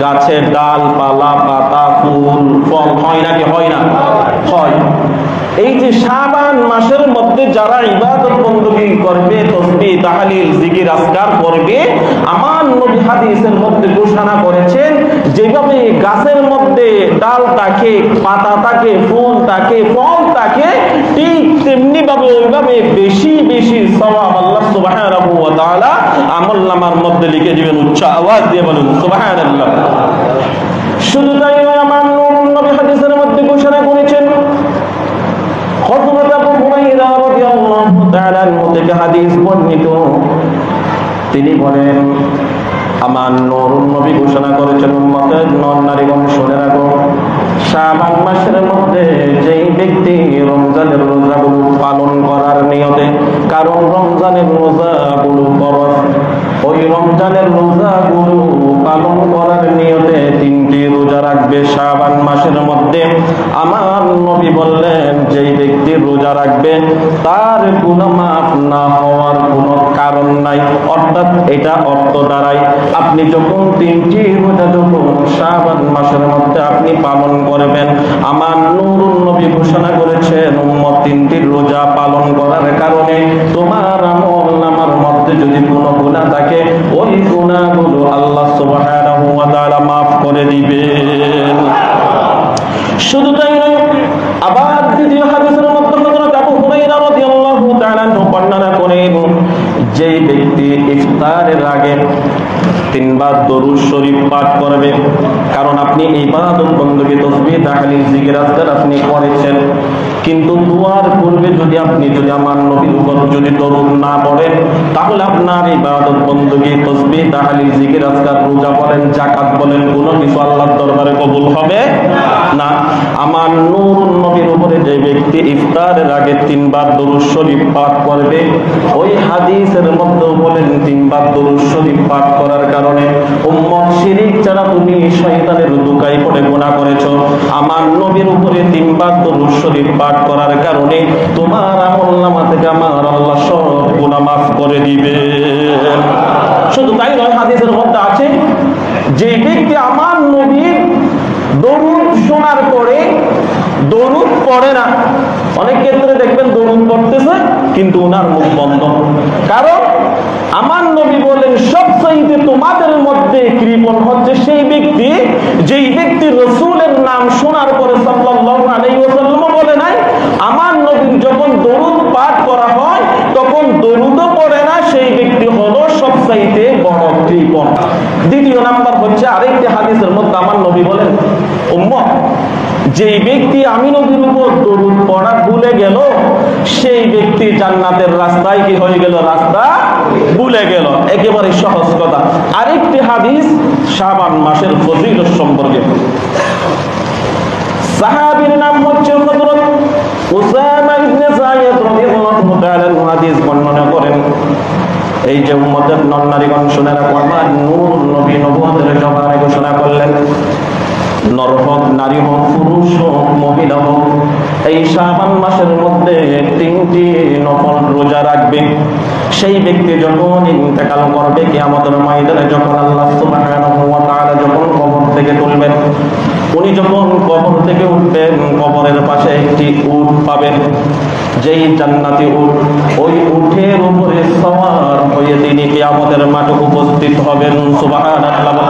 গাছের ডাল পালা পাতা ফুল ফল হয় নাকি হয় না? হয়। এই যে শাবান মাসের মধ্যে যারা ইবাদত বندگی করবে, তাসবিহ তাহলিল জিকির আজকার করবে, আমার নবী হাদিসের মধ্যে ঘোষণা করেছেন যেভাবে গাছের মধ্যে ডাল থাকে, পাতা থাকে, ফুল থাকে, ফল থাকে, ঠিক তেমনি ভাবে ওইভাবে বেশি বেশি সওয়াব আল্লাহ সুবহানাহু ওয়া তাআলা আমলনামার মধ্যে লিখে দিবেন। উচ্চ আওয়াজ দিয়ে বলুন সুবহানাল্লাহ। শুধু তাই নয়, আমার নবী হাদিসের মধ্যে ঘোষণা করেছেন, হযরত আবু হুরায়রা রাদিয়াল্লাহু তাআলা থেকে হাদিস বর্ণিত, তিনি বলেন আমার নবী ঘোষণা করেছেন, উম্মতের নর নারীগণ শুনে রাখো, শাবান মাসের মধ্যে যেই ব্যক্তি রমজানের রোজাগুলো পালন করার নিয়তে, কারণ রমজানের রোজাগুলো ফরজ, ওই রমজানের রোজাগুলো পালন করার নিয়তে 3টি রোজা রাখবে শাবান মাসের মধ্যে, আমার নবী বললেন যেই ব্যক্তি রোজা রাখবে তার গুনাহ মাফ না হওয়ার কোনো কারণ নাই। অর্থাৎ এটা অর্থ দাঁড়ায় আপনি যখন 3টি রোজা যখন শাবান মাসের মধ্যে আপনি পালন করবেন, আমার নূরুন নবী ঘোষণা করেছেন উম্মত 3টি রোজা পালন করার কারণে তোমার আমলনামার মধ্যে যদি কোনো গুনাহ থাকে, ওই গুনাহগুলো আল্লাহ সুবহানাহু ওয়া তাআলা মাফ করে দিবেন। শুধু তাই নয়, আবার দ্বিতীয় হাদিসের মধ্যে হযরত আবু হুরায়রা রাদিয়াল্লাহু তাআলা বর্ণনা করেন, যেই ব্যক্তি ইফতারের আগে 3 বার দরুদ শরীফ পাঠ করবে, কারণ আপনি ইবাদত বندگی তাসবিহ তাহলিল জিকির আজকার আপনি করেছেন, কিন্তু দুয়ার পূর্বে যদি আপনি আমার নবীর উপর যদি দরুদ না পড়েন, তাহলে আপনার ইবাদত বندگی তাসবিহ তাহলিল জিকির আজকার রোজা বলেন যাকাত বলেন কোনো কিছু আল্লাহর দরবারে কবুল হবে না। আমার নূরুন নবীর উপরে যে ব্যক্তি ইফতারের আগে 3 বার দরুদ শরীফ পাঠ করবে, ওই হাদিসের মধ্যে বলেন 3 বার দরুদ শরীফ পাঠ করার কারণে উম্মত শিরিক ছাড়া তুমি শয়তানের ধোঁকায় পড়ে গুনাহ করেছো, আমার নবীর উপরে 3 বার দরুদ শরীফ পাঠ করার কারণে তোমার আমলনামা থেকে আমার আল্লাহ সব গুনাহ মাফ করে দিবেন। শুধু তাই নয়, হাদিসের মধ্যে আছে যে ব্যক্তি আমার নবীর দরুদ শোনার পরে দরুদ পড়ে না, অনেক ক্ষেত্রে দেখবেন দরুদ পড়তেছে কিন্তু ওনার মুখ বন্ধ, কারণ আমার নবী বলেন সবচেয়ে তোমাদের মধ্যে কৃপণ হচ্ছে সেই ব্যক্তি যেই ব্যক্তি রাসূলের নাম শোনার পরে সাল্লাল্লাহু আলাইহি ওয়াসাল্লাম বলে নাই, আমার নবীর যখন দরুদ পাঠ করা হয় তখন দরুদও পড়ে না, সেই ব্যক্তি হলো সবচেয়ে বড় কৃপণ। দ্বিতীয় নাম্বার হচ্ছে আরেকটি হাদিসের মধ্যে আমার নবী বলেন, উম্মত যেই ব্যক্তি আমি নবীর উপর দরুদ পড়া ভুলে গেল, সেই ব্যক্তি জান্নাতের রাস্তায় কি হয়ে গেল? রাস্তা ভুলে গেল। একেবারে সহজ কথা। আরেকটি হাদিস শাবান মাসের ফজিলত সম্পর্কে, সাহাবীর নাম হচ্ছে হযরত উসামা ইবনে যায়েদ রাদিয়াল্লাহু তাআলা হাদিস বর্ণনা করেন, এই যে উম্মতের নর নারীগণ শুনে রাখো, আমার নূর নবী নবুয়তের জবানে ঘোষণা করলেন, নর হোক নারী হোক পুরুষ হোক মহিলা হোক, এই শাবান মাসের মধ্যে 3টি নফল রোজা রাখবে, সেই ব্যক্তি যখন ইন্তেকাল করবে কিয়ামতের ময়দানে যখন আল্লাহ সুবহানাহু ওয়া তাআলা যখন কবর থেকে তুলবেন, উনি যখন কবর থেকে উঠবেন কবরের পাশে একটি উট পাবেন, যেই জান্নাতি উট, ওই উটের উপরে সওয়ার হয়ে তিনি কিয়ামতের মাঠে উপস্থিত হবেন। সুবহানাল্লাহ।